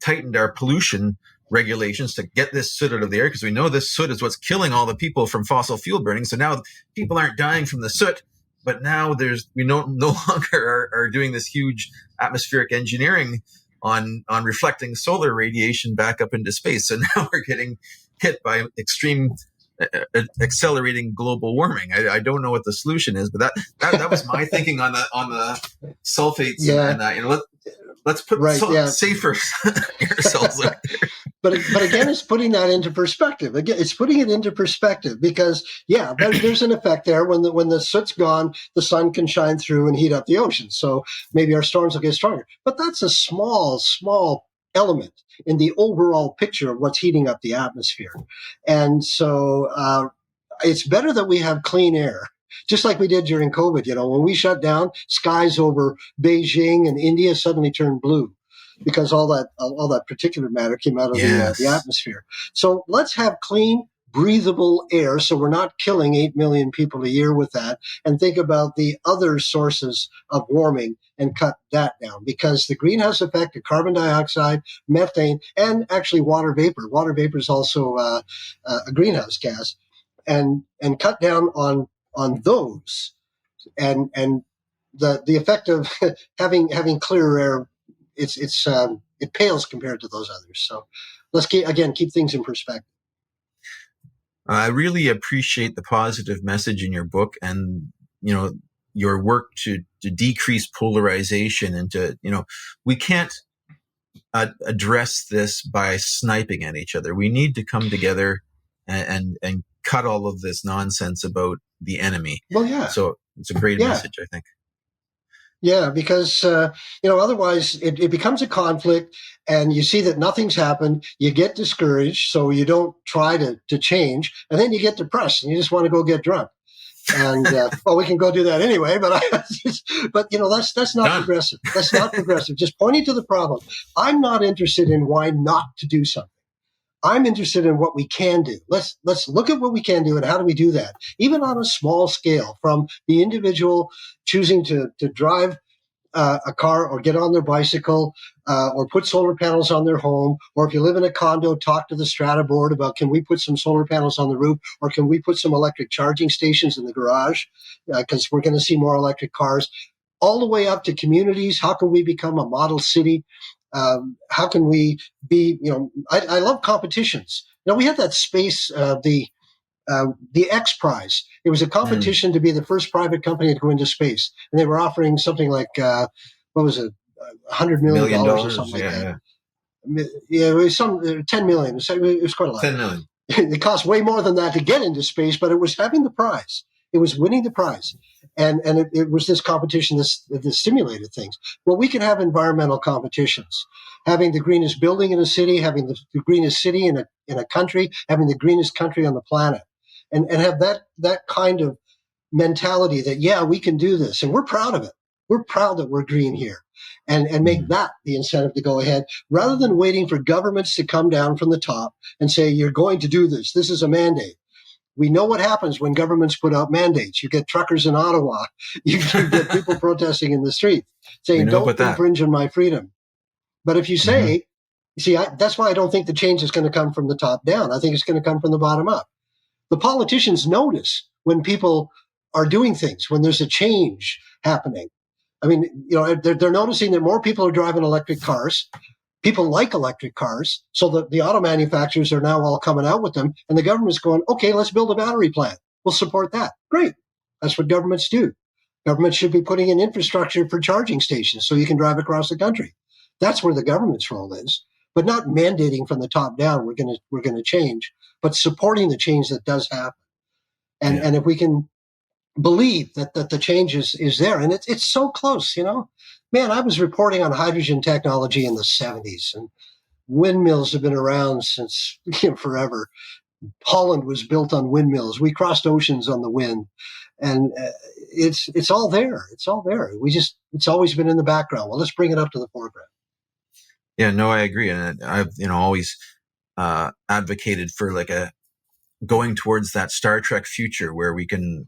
tightened our pollution regulations to get this soot out of the air, because we know this soot is what's killing all the people from fossil fuel burning. So now people aren't dying from the soot, but now we no longer are doing this huge atmospheric engineering on reflecting solar radiation back up into space. So now we're getting hit by extreme accelerating global warming. I don't know what the solution is, but that was my thinking on the sulfates and that. Let's put safer aerosols out there. But again, it's putting that into perspective. Again, it's putting it into perspective because, there's an effect there. When the soot's gone, the sun can shine through and heat up the ocean. So maybe our storms will get stronger. But that's a small element in the overall picture of what's heating up the atmosphere. And so it's better that we have clean air. Just like we did during COVID, when we shut down, skies over Beijing and India suddenly turned blue because all that particulate matter came out of the atmosphere. So let's have clean, breathable air so we're not killing 8 million people a year with that, and think about the other sources of warming and cut that down, because the greenhouse effect of carbon dioxide, methane, and actually water vapor. Water vapor is also a greenhouse gas, and cut down on those, and the effect of having clearer air, it pales compared to those others. So let's keep things in perspective. I really appreciate the positive message in your book, and your work to decrease polarization, and we can't address this by sniping at each other. We need to come together and cut all of this nonsense about the enemy. Well, yeah. So it's a great message, I think. Yeah, because otherwise it becomes a conflict, and you see that nothing's happened. You get discouraged, so you don't try to change, and then you get depressed, and you just want to go get drunk. And we can go do that anyway. But that's not progressive. That's not progressive. Just pointing to the problem. I'm not interested in why not to do something. I'm interested in what we can do. Let's look at what we can do and how do we do that, even on a small scale, from the individual choosing to drive a car or get on their bicycle or put solar panels on their home, or if you live in a condo, talk to the strata board about, can we put some solar panels on the roof, or can we put some electric charging stations in the garage, because we're going to see more electric cars, all the way up to communities. How can we become a model city? How can we be, I love competitions. We had that space, the X Prize. It was a competition to be the first private company to go into space. And they were offering something like, what was it, $100 million or something like that. Yeah, it was 10 million. It was quite a lot. 10 million. It cost way more than that to get into space, but it was having the prize. It was winning the prize. And it was this competition that stimulated things. Well, we can have environmental competitions, having the greenest building in a city, having the greenest city in a country, having the greenest country on the planet, and have that kind of mentality that, we can do this. And we're proud of it. We're proud that we're green here, and make that the incentive to go ahead, rather than waiting for governments to come down from the top and say, you're going to do this. This is a mandate. We know what happens when governments put out mandates. You get truckers in Ottawa. You get people protesting in the street saying, don't infringe on my freedom. But if you say, that's why I don't think the change is going to come from the top down. I think it's going to come from the bottom up. The politicians notice when people are doing things, when there's a change happening. I mean, they're noticing that more people are driving electric cars. People like electric cars, so that the auto manufacturers are now all coming out with them, and the government's going, okay, let's build a battery plant. We'll support that. Great. That's what governments do. Governments should be putting in infrastructure for charging stations so you can drive across the country. That's where the government's role is, but not mandating from the top down. We're going to change, but supporting the change that does happen. And if we can believe that the change is there, and it's so close, Man, I was reporting on hydrogen technology in the 70s, and windmills have been around since forever. Holland was built on windmills. We crossed oceans on the wind, and it's all there. It's all there. It's always been in the background. Well, let's bring it up to the foreground. Yeah, no, I agree, and I've always advocated for like going towards that Star Trek future where we can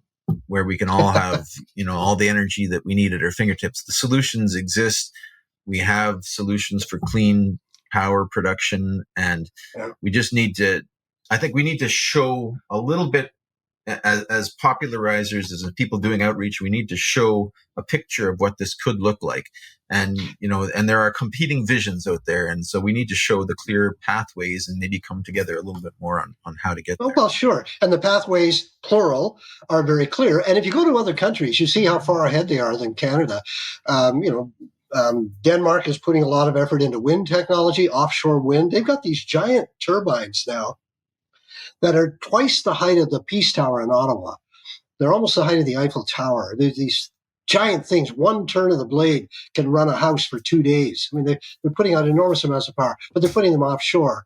all have all the energy that we need at our fingertips. The solutions exist. We have solutions for clean power production, and we just need to. I think we need to show a little bit as popularizers, as people doing outreach. We need to show a picture of what this could look like, and and there are competing visions out there, and so we need to show the clear pathways and maybe come together a little bit more on how to get there. Oh, well, sure. And the pathways, plural, are very clear. And if you go to other countries, you see how far ahead they are than Canada. Denmark is putting a lot of effort into wind technology, offshore wind. They've got these giant turbines now that are twice the height of the Peace Tower in Ottawa. They're almost the height of the Eiffel Tower. There's these giant things. One turn of the blade can run a house for 2 days. I mean, they're putting out enormous amounts of power, but they're putting them offshore.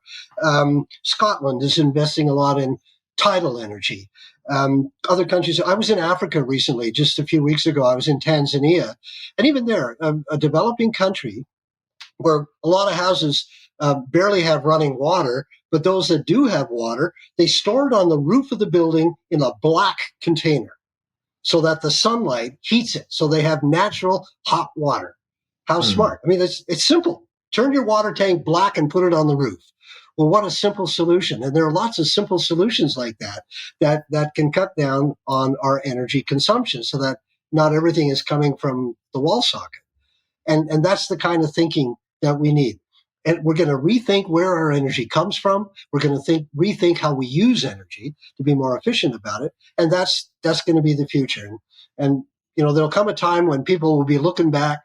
Scotland is investing a lot in tidal energy. Other countries, I was in Africa recently, just a few weeks ago. I was in Tanzania, and even there, a developing country where a lot of houses barely have running water, but those that do have water, they store it on the roof of the building in a black container so that the sunlight heats it. So they have natural hot water. How smart. I mean, it's simple. Turn your water tank black and put it on the roof. Well, what a simple solution. And there are lots of simple solutions like that can cut down on our energy consumption so that not everything is coming from the wall socket. And that's the kind of thinking that we need. And we're going to rethink where our energy comes from. We're going to rethink how we use energy to be more efficient about it. And that's going to be the future. And there'll come a time when people will be looking back.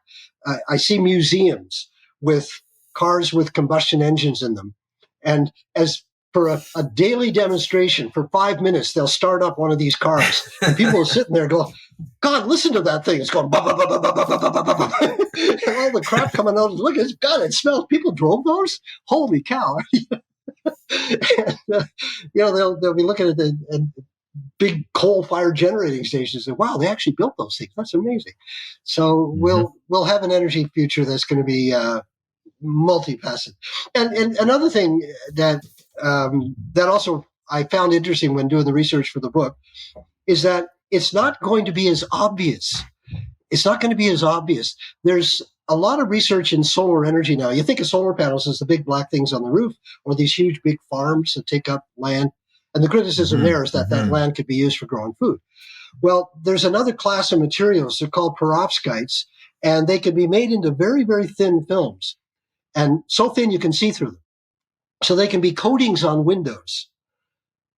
I see museums with cars with combustion engines in them. And as for a daily demonstration for 5 minutes, they'll start up one of these cars. And people are sitting there going, God, listen to that thing. It's going, bah, bah, bah, bah, bah, bah, bah, bah, bah, bah. And all the crap coming out. Look, God, it smells. People drove those? Holy cow. And, they'll be looking at the big coal-fired generating stations and, wow, they actually built those things. That's amazing. So we'll have an energy future that's going to be multifaceted. And another thing that also I found interesting when doing the research for the book is that it's not going to be as obvious. It's not going to be as obvious. There's a lot of research in solar energy now. You think of solar panels as the big black things on the roof or these huge big farms that take up land. And the criticism there is that land could be used for growing food. Well, there's another class of materials. They're called perovskites, and they can be made into very, very thin films. And so thin you can see through them. So they can be coatings on windows,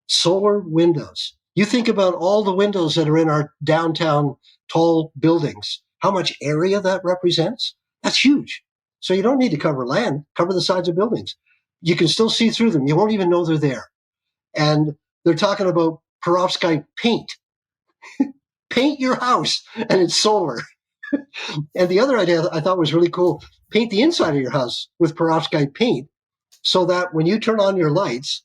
solar windows. You think about all the windows that are in our downtown tall buildings, how much area that represents? That's huge. So you don't need to cover land, cover the sides of buildings. You can still see through them. You won't even know they're there. And they're talking about perovskite paint. Paint your house, and it's solar. And the other idea I thought was really cool, paint the inside of your house with perovskite paint so that when you turn on your lights,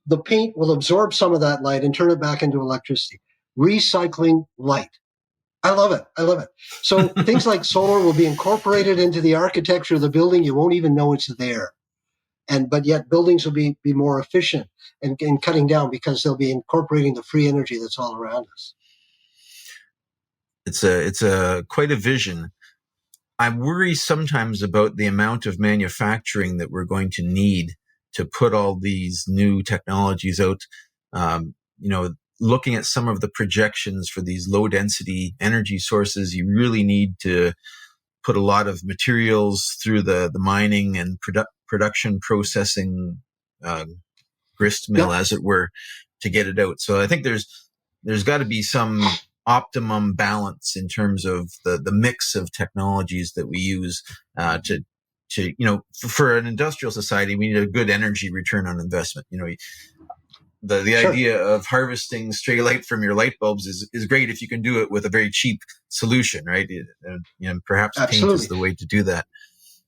the paint will absorb some of that light and turn it back into electricity. Recycling light. I love it. I love it. So things like solar will be incorporated into the architecture of the building. You won't even know it's there. But yet buildings will be more efficient and cutting down because they'll be incorporating the free energy that's all around us. It's quite a vision. I worry sometimes about the amount of manufacturing that we're going to need to put all these new technologies out. Looking at some of the projections for these low density energy sources, you really need to put a lot of materials through the mining and production processing grist mill, as it were, to get it out. So I think there's got to be some optimum balance in terms of the mix of technologies that we use for an industrial society. We need a good energy return on investment. the Sure. idea of harvesting stray light from your light bulbs is great if you can do it with a very cheap solution, right? And perhaps paint is Absolutely. the way to do that.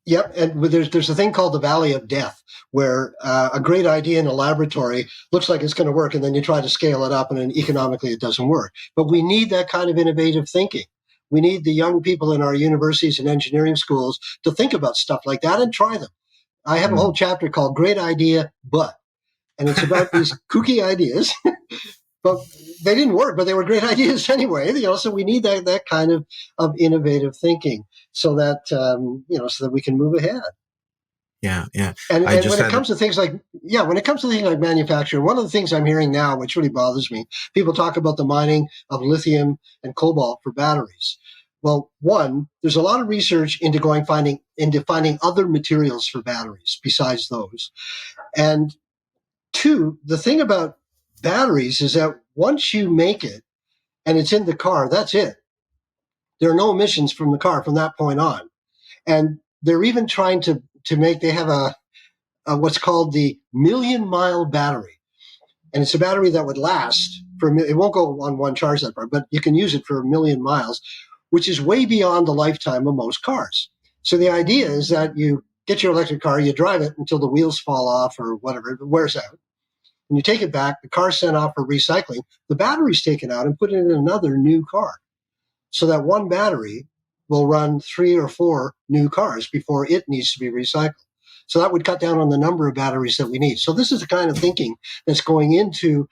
Yep, and there's a thing called the Valley of Death, where a great idea in a laboratory looks like it's going to work, and then you try to scale it up, and then economically it doesn't work. But we need that kind of innovative thinking. We need the young people in our universities and engineering schools to think about stuff like that and try them. I have a whole chapter called "Great Idea, But," and it's about these kooky ideas, but they didn't work, but they were great ideas anyway. So we need that kind of innovative thinking, so that so that we can move ahead. Yeah. And when it comes to things like manufacturing, one of the things I'm hearing now, which really bothers me, people talk about the mining of lithium and cobalt for batteries. Well, one, there's a lot of research into finding other materials for batteries besides those. And two, the thing about batteries is that once you make it and it's in the car, that's it. There are no emissions from the car from that point on. And they're even trying to make, they have a what's called the 1,000,000-mile battery. And it's a battery that would last it won't go on one charge that far, but you can use it for 1,000,000 miles, which is way beyond the lifetime of most cars. So the idea is that you get your electric car, you drive it until the wheels fall off or whatever, it wears out. And you take it back, the car's sent off for recycling, the battery's taken out and put in another new car. So that one battery will run 3 or 4 new cars before it needs to be recycled. So that would cut down on the number of batteries that we need. So this is the kind of thinking that's going into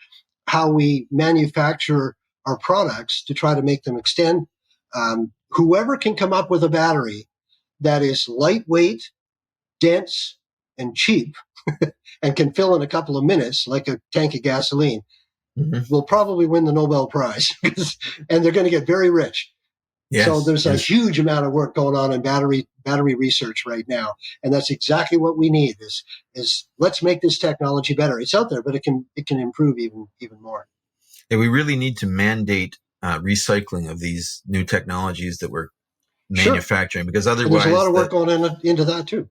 how we manufacture our products to try to make them extend. Whoever can come up with a battery that is lightweight, dense, and cheap and can fill in a couple of minutes like a tank of gasoline will probably win the Nobel Prize, and they're going to get very rich. Yes, so there's a huge amount of work going on in battery research right now, and that's exactly what we need. Is let's make this technology better. It's out there, but it can improve even more. Yeah, we really need to mandate recycling of these new technologies that we're manufacturing, because otherwise there's a lot of work going into that too.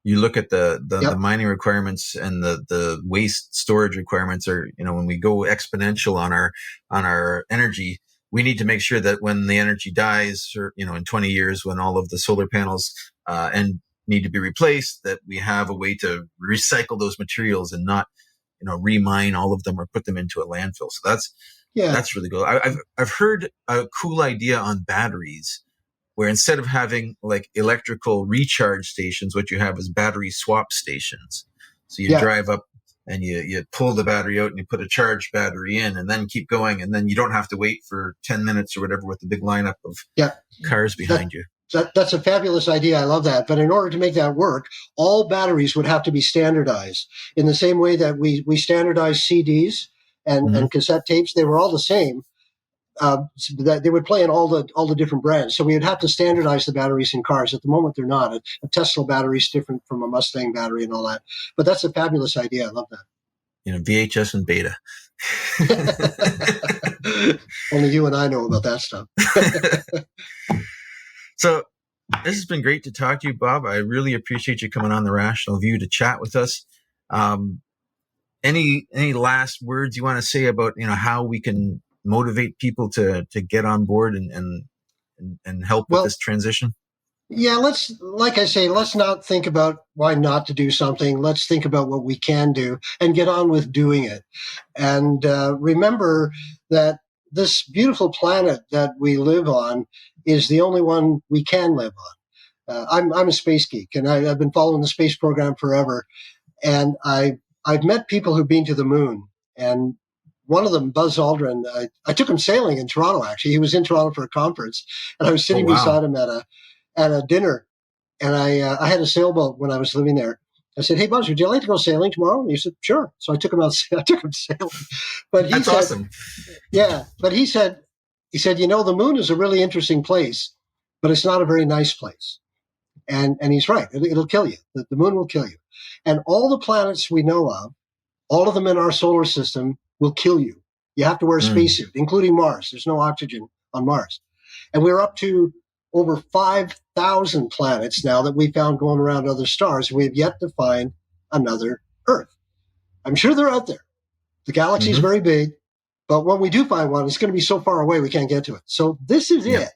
You look at the mining requirements and the waste storage requirements are, when we go exponential on our energy, we need to make sure that when the energy dies, or, in 20 years, when all of the solar panels and need to be replaced, that we have a way to recycle those materials and not, remine all of them or put them into a landfill. So that's really cool. I've heard a cool idea on batteries, where instead of having like electrical recharge stations, what you have is battery swap stations. So you drive up and you pull the battery out and you put a charged battery in and then keep going. And then you don't have to wait for 10 minutes or whatever with the big lineup of cars behind you. That's a fabulous idea. I love that. But in order to make that work, all batteries would have to be standardized in the same way that we standardize CDs and cassette tapes. They were all the same. That they would play in all the different brands. So we would have to standardize the batteries in cars. At the moment, they're not. A Tesla battery is different from a Mustang battery and all that. But that's a fabulous idea. I love that. VHS and beta. Only you and I know about that stuff. So this has been great to talk to you, Bob. I really appreciate you coming on The Rational View to chat with us. Any last words you want to say about how we can motivate people to get on board and help with this transition? Yeah, let's not think about why not to do something. Let's think about what we can do and get on with doing it. And remember that this beautiful planet that we live on is the only one we can live on. I'm a space geek, and I've been following the space program forever. And I've met people who've been to the moon, and one of them, Buzz Aldrin, I took him sailing in Toronto, actually. He was in Toronto for a conference, and I was sitting beside him at a dinner, and I had a sailboat when I was living there. I said, "Hey, Buzz, would you like to go sailing tomorrow?" And he said, "Sure." So I took him sailing. But That's awesome. Yeah, but he said, the moon is a really interesting place, but it's not a very nice place. And he's right. It'll kill you. The moon will kill you. And all the planets we know of, all of them in our solar system, will kill you. You have to wear a spacesuit, including Mars. There's no oxygen on Mars. And we're up to over 5,000 planets now that we found going around other stars. We have yet to find another Earth. I'm sure they're out there. The galaxy is very big, but when we do find one, it's going to be so far away we can't get to it. So this is it.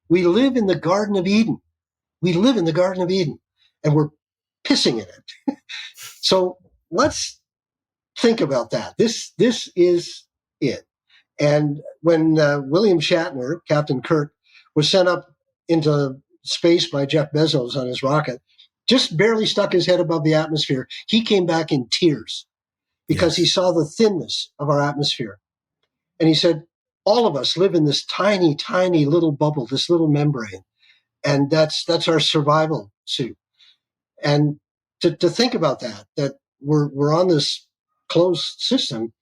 We live in the Garden of Eden. We live in the Garden of Eden, and we're pissing in it. So let's think about that. This is it. And when William Shatner, Captain Kirk, was sent up into space by Jeff Bezos on his rocket, just barely stuck his head above the atmosphere, he came back in tears because he saw the thinness of our atmosphere. And he said, all of us live in this tiny, tiny little bubble, this little membrane. And that's our survival suit. And to think about that we're on this closed system,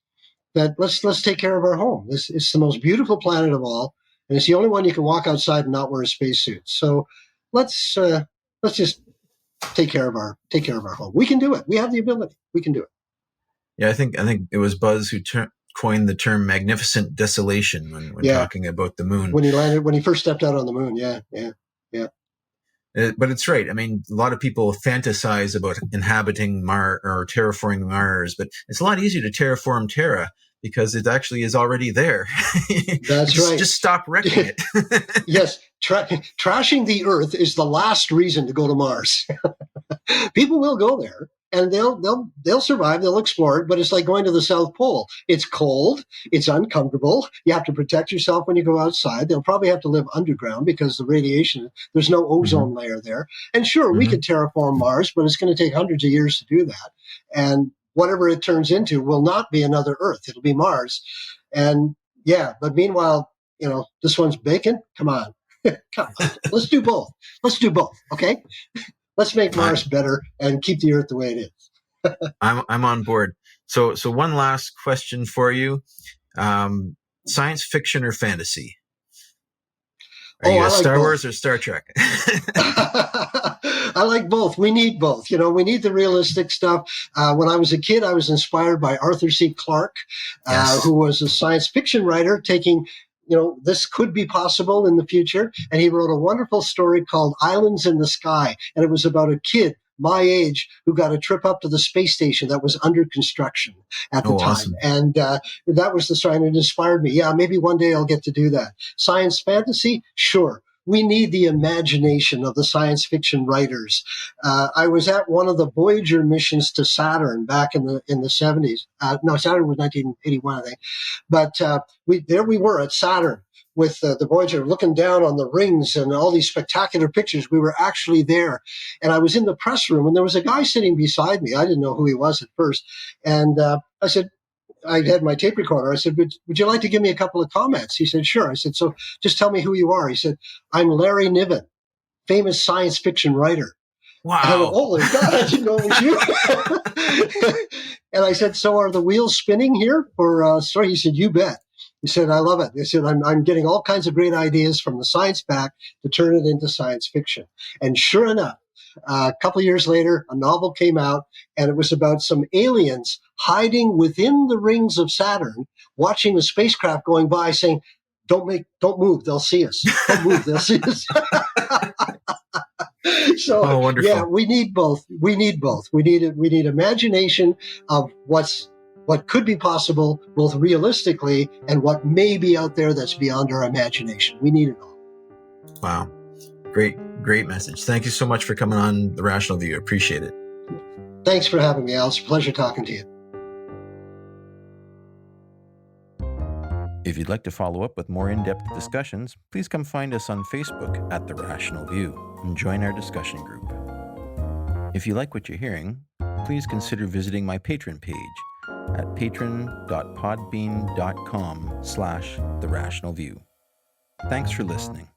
that let's take care of our home. It's the most beautiful planet of all, and it's the only one you can walk outside and not wear a spacesuit. So let's just take care of our home. We can do it. We have the ability. We can do it. Yeah, I think it was Buzz who coined the term magnificent desolation when talking about the moon. When he first stepped out on the moon. Yeah. But it's right. I mean, a lot of people fantasize about inhabiting Mars or terraforming Mars, but it's a lot easier to terraform Terra because it actually is already there. That's right. Just stop wrecking it. Yes. Trashing the Earth is the last reason to go to Mars. People will go there. And they'll survive. They'll explore it, but it's like going to the South Pole. It's cold. It's uncomfortable. You have to protect yourself when you go outside. They'll probably have to live underground because the radiation. There's no ozone layer there. And sure, we could terraform Mars, but it's going to take hundreds of years to do that. And whatever it turns into will not be another Earth. It'll be Mars. And but meanwhile, this one's bacon. Come on, come on. Let's do both. Okay. Let's make Mars better and keep the Earth the way it is. I'm on board. So one last question for you: science fiction or fantasy? Are you a Star Wars or Star Trek? I like both. We need both. We need the realistic stuff. When I was a kid, I was inspired by Arthur C. Clarke, who was a science fiction writer taking this could be possible in the future. And he wrote a wonderful story called Islands in the Sky. And it was about a kid my age who got a trip up to the space station that was under construction at the time. Awesome. And that was the story, and it inspired me. Yeah, maybe one day I'll get to do that. Science fantasy? Sure. We need the imagination of the science fiction writers. I was at one of the Voyager missions to Saturn back in the 70s. No, Saturn was 1981, I think. But we were at Saturn with the Voyager looking down on the rings and all these spectacular pictures. We were actually there. And I was in the press room, and there was a guy sitting beside me. I didn't know who he was at first. And I said, I had my tape recorder. I said, would you like to give me a couple of comments? He said, sure. I said, so just tell me who you are. He said, I'm Larry Niven, famous science fiction writer. Wow. And I went, holy God, I didn't know it was you. And I said, so are the wheels spinning here for story? He said, you bet. He said, I love it. He said, I'm getting all kinds of great ideas from the science back to turn it into science fiction. And sure enough, a couple of years later, a novel came out, and it was about some aliens hiding within the rings of Saturn, watching the spacecraft going by, saying, don't move, they'll see us. Don't move, they'll see us. So, wonderful. We need both. We need imagination of what could be possible, both realistically and what may be out there that's beyond our imagination. We need it all. Wow. Great message. Thank you so much for coming on The Rational View. Appreciate it. Thanks for having me, Al. It's a pleasure talking to you. If you'd like to follow up with more in-depth discussions, please come find us on Facebook at The Rational View and join our discussion group. If you like what you're hearing, please consider visiting my Patreon page at patron.podbean.com/therationalview. Thanks for listening.